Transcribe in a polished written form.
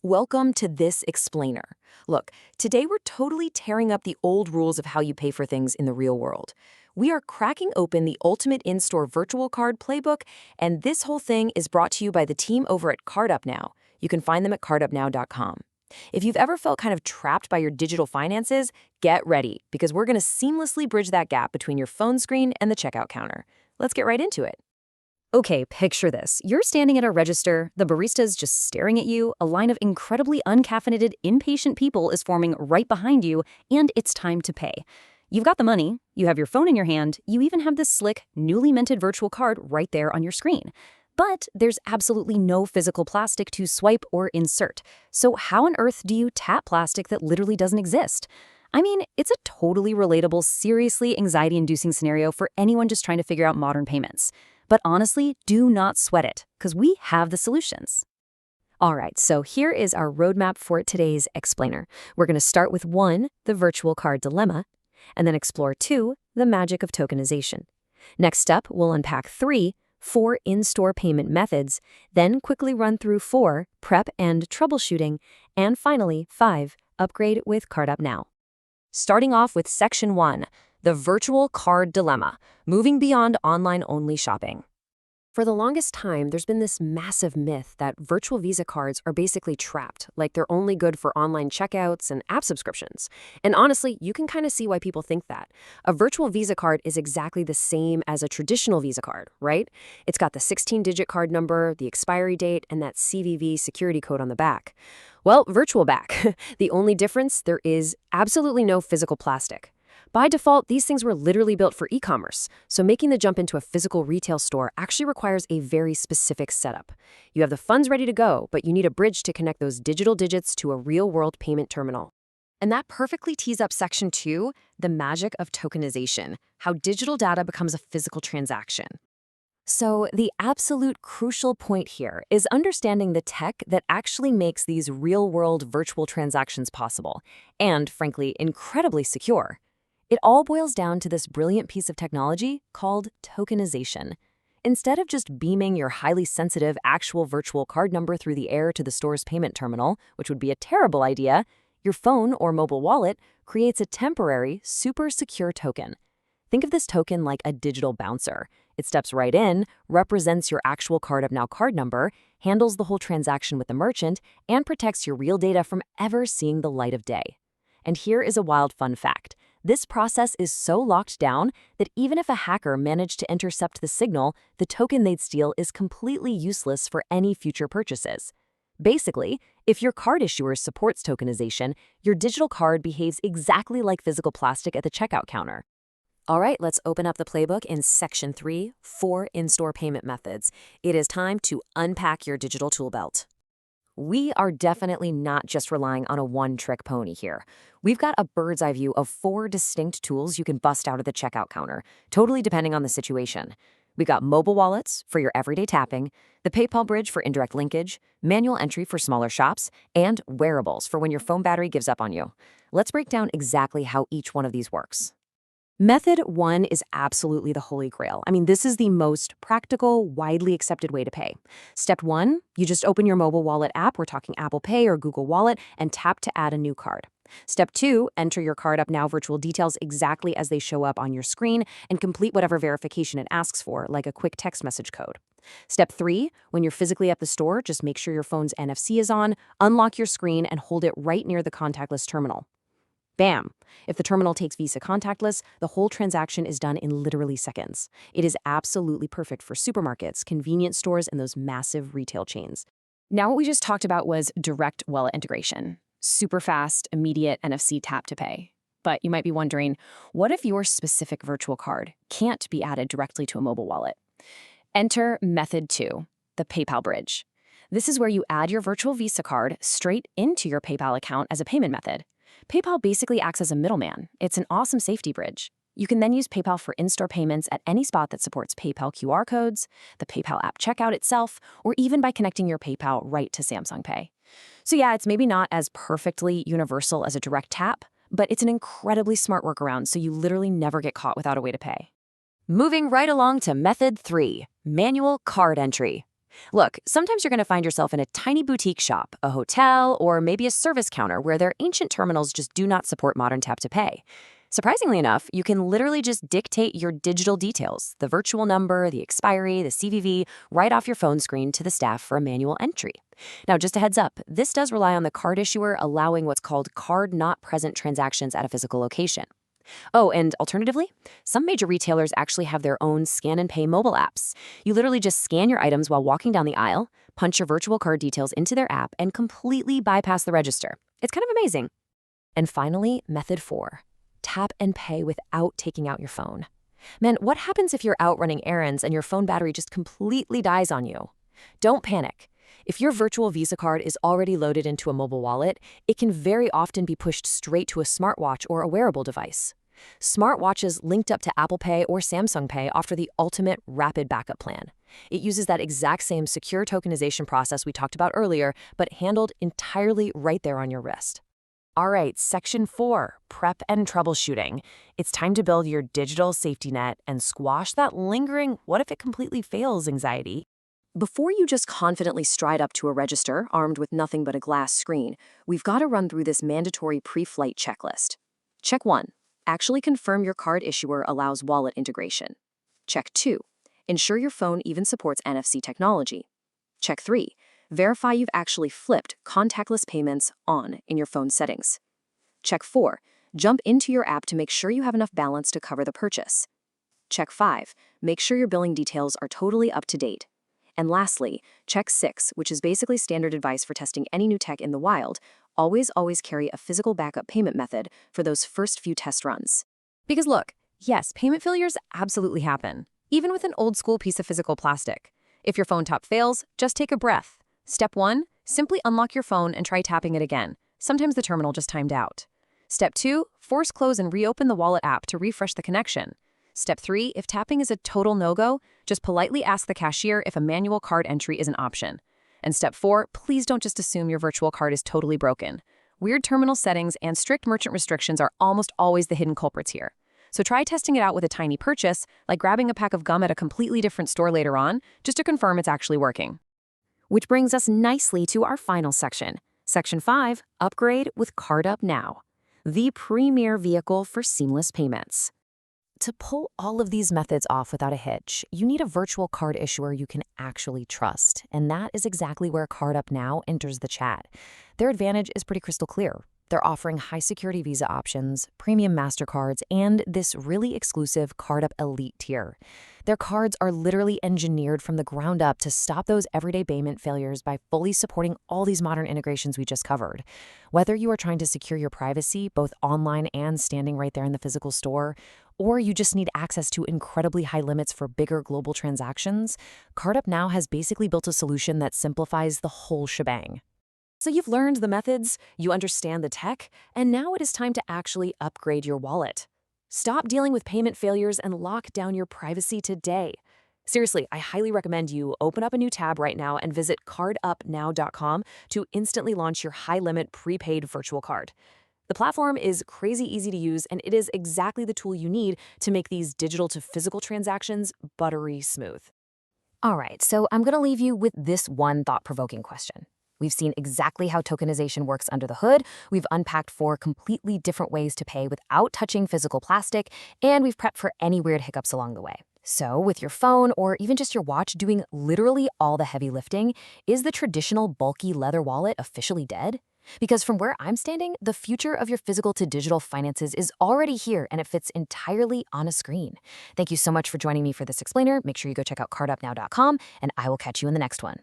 Welcome to this explainer. Look, today we're totally tearing up the old rules of how you pay for things in the real world. We are cracking open the ultimate in-store virtual card playbook, and this whole thing is brought to you by the team over at CardUpNow. You can find them at CardUpNow.com. If you've ever felt kind of trapped by your digital finances, get ready, because we're going to seamlessly bridge that gap between your phone screen and the checkout counter. Let's get right into it. Okay, picture this. You're standing at a register, the barista's just staring at you, a line of incredibly uncaffeinated, impatient people is forming right behind you, and it's time to pay. You've got the money, you have your phone in your hand, you even have this slick, newly minted virtual card right there on your screen. But there's absolutely no physical plastic to swipe or insert. So how on earth do you tap plastic that literally doesn't exist? I mean, it's a totally relatable, seriously anxiety-inducing scenario for anyone just trying to figure out modern payments. But honestly, do not sweat it, because we have the solutions. All right, so here is our roadmap for today's explainer. We're going to start with 1, the virtual card dilemma, and then explore 2, the magic of tokenization. Next up, we'll unpack 3, 4 in-store payment methods, then quickly run through 4, prep and troubleshooting, and finally 5, upgrade with CardUpNow. Starting off with Section 1, the virtual card dilemma, moving beyond online-only shopping. For the longest time, there's been this massive myth that virtual Visa cards are basically trapped, like they're only good for online checkouts and app subscriptions. And honestly, you can kind of see why people think that. A virtual Visa card is exactly the same as a traditional Visa card, right? It's got the 16-digit card number, the expiry date, and that CVV security code on the back. Well, virtual back. The only difference, there is absolutely no physical plastic. By default, these things were literally built for e-commerce, so making the jump into a physical retail store actually requires a very specific setup. You have the funds ready to go, but you need a bridge to connect those digital digits to a real-world payment terminal. And that perfectly tees up Section 2, the magic of tokenization, how digital data becomes a physical transaction. So the absolute crucial point here is understanding the tech that actually makes these real-world virtual transactions possible, and frankly, incredibly secure. It all boils down to this brilliant piece of technology called tokenization. Instead of just beaming your highly sensitive actual virtual card number through the air to the store's payment terminal, which would be a terrible idea, your phone or mobile wallet creates a temporary, super secure token. Think of this token like a digital bouncer. It steps right in, represents your actual CardUpNow card number, handles the whole transaction with the merchant, and protects your real data from ever seeing the light of day. And here is a wild fun fact. This process is so locked down that even if a hacker managed to intercept the signal, the token they'd steal is completely useless for any future purchases. Basically, if your card issuer supports tokenization, your digital card behaves exactly like physical plastic at the checkout counter. All right, let's open up the playbook in Section 3, 4 in-store payment methods. It is time to unpack your digital tool belt. We are definitely not just relying on a one-trick pony here. We've got a bird's eye view of 4 distinct tools you can bust out of the checkout counter, totally depending on the situation. We've got mobile wallets for your everyday tapping, the PayPal bridge for indirect linkage, manual entry for smaller shops, and wearables for when your phone battery gives up on you. Let's break down exactly how each one of these works. Method 1 is absolutely the holy grail. I mean, this is the most practical, widely accepted way to pay. Step 1, you just open your mobile wallet app, we're talking Apple Pay or Google Wallet, and tap to add a new card. Step 2, enter your CardUpNow virtual details exactly as they show up on your screen and complete whatever verification it asks for, like a quick text message code. Step 3, when you're physically at the store, just make sure your phone's NFC is on, unlock your screen, and hold it right near the contactless terminal. Bam! If the terminal takes Visa Contactless, the whole transaction is done in literally seconds. It is absolutely perfect for supermarkets, convenience stores, and those massive retail chains. Now what we just talked about was direct wallet integration. Super fast, immediate NFC tap to pay. But you might be wondering, what if your specific virtual card can't be added directly to a mobile wallet? Enter Method 2, the PayPal bridge. This is where you add your virtual Visa card straight into your PayPal account as a payment method. PayPal basically acts as a middleman. It's an awesome safety bridge. You can then use PayPal for in-store payments at any spot that supports PayPal QR codes, the PayPal app checkout itself, or even by connecting your PayPal right to Samsung Pay. So yeah, it's maybe not as perfectly universal as a direct tap, but it's an incredibly smart workaround so you literally never get caught without a way to pay. Moving right along to Method 3, manual card entry. Look, sometimes you're going to find yourself in a tiny boutique shop, a hotel, or maybe a service counter where their ancient terminals just do not support modern tap to pay. Surprisingly enough, you can literally just dictate your digital details, the virtual number, the expiry, the CVV, right off your phone screen to the staff for a manual entry. Now, just a heads up, this does rely on the card issuer allowing what's called card not present transactions at a physical location. Oh, and alternatively, some major retailers actually have their own scan and pay mobile apps. You literally just scan your items while walking down the aisle, punch your virtual card details into their app, and completely bypass the register. It's kind of amazing. And finally, method 4. Tap and pay without taking out your phone. Man, what happens if you're out running errands and your phone battery just completely dies on you? Don't panic. If your virtual Visa card is already loaded into a mobile wallet, it can very often be pushed straight to a smartwatch or a wearable device. Smartwatches linked up to Apple Pay or Samsung Pay offer the ultimate rapid backup plan. It uses that exact same secure tokenization process we talked about earlier, but handled entirely right there on your wrist. All right, section 4, prep and troubleshooting. It's time to build your digital safety net and squash that lingering "what if it completely fails" anxiety. Before you just confidently stride up to a register armed with nothing but a glass screen, we've got to run through this mandatory pre-flight checklist. Check 1. Actually confirm your card issuer allows wallet integration. Check 2. Ensure your phone even supports NFC technology. Check 3. Verify you've actually flipped contactless payments on in your phone settings. Check 4. Jump into your app to make sure you have enough balance to cover the purchase. Check 5. Make sure your billing details are totally up to date. And lastly, check 6, which is basically standard advice for testing any new tech in the wild. Always carry a physical backup payment method for those first few test runs. Because look, yes, payment failures absolutely happen, even with an old school piece of physical plastic. If your phone tap fails, just take a breath. Step 1, simply unlock your phone and try tapping it again. Sometimes the terminal just timed out. Step 2, force close and reopen the wallet app to refresh the connection. Step 3, if tapping is a total no-go, just politely ask the cashier if a manual card entry is an option. And step 4, please don't just assume your virtual card is totally broken. Weird terminal settings and strict merchant restrictions are almost always the hidden culprits here. So try testing it out with a tiny purchase, like grabbing a pack of gum at a completely different store later on, just to confirm it's actually working. Which brings us nicely to our final section. Section 5, upgrade with CardUpNow, the premier vehicle for seamless payments. To pull all of these methods off without a hitch, you need a virtual card issuer you can actually trust, and that is exactly where CardUpNow enters the chat. Their advantage is pretty crystal clear. They're offering high-security Visa options, premium MasterCards, and this really exclusive CardUp Elite tier. Their cards are literally engineered from the ground up to stop those everyday payment failures by fully supporting all these modern integrations we just covered. Whether you are trying to secure your privacy, both online and standing right there in the physical store, or you just need access to incredibly high limits for bigger global transactions, CardUpNow has basically built a solution that simplifies the whole shebang. So you've learned the methods, you understand the tech, and now it is time to actually upgrade your wallet. Stop dealing with payment failures and lock down your privacy today. Seriously, I highly recommend you open up a new tab right now and visit CardUpNow.com to instantly launch your high-limit prepaid virtual card. The platform is crazy easy to use, and it is exactly the tool you need to make these digital to physical transactions buttery smooth. All right, so I'm going to leave you with this one thought-provoking question. We've seen exactly how tokenization works under the hood, we've unpacked 4 completely different ways to pay without touching physical plastic, and we've prepped for any weird hiccups along the way. So, with your phone or even just your watch doing literally all the heavy lifting, is the traditional bulky leather wallet officially dead? Because from where I'm standing, the future of your physical to digital finances is already here, and it fits entirely on a screen. Thank you so much for joining me for this explainer. Make sure you go check out CardUpNow.com, and I will catch you in the next one.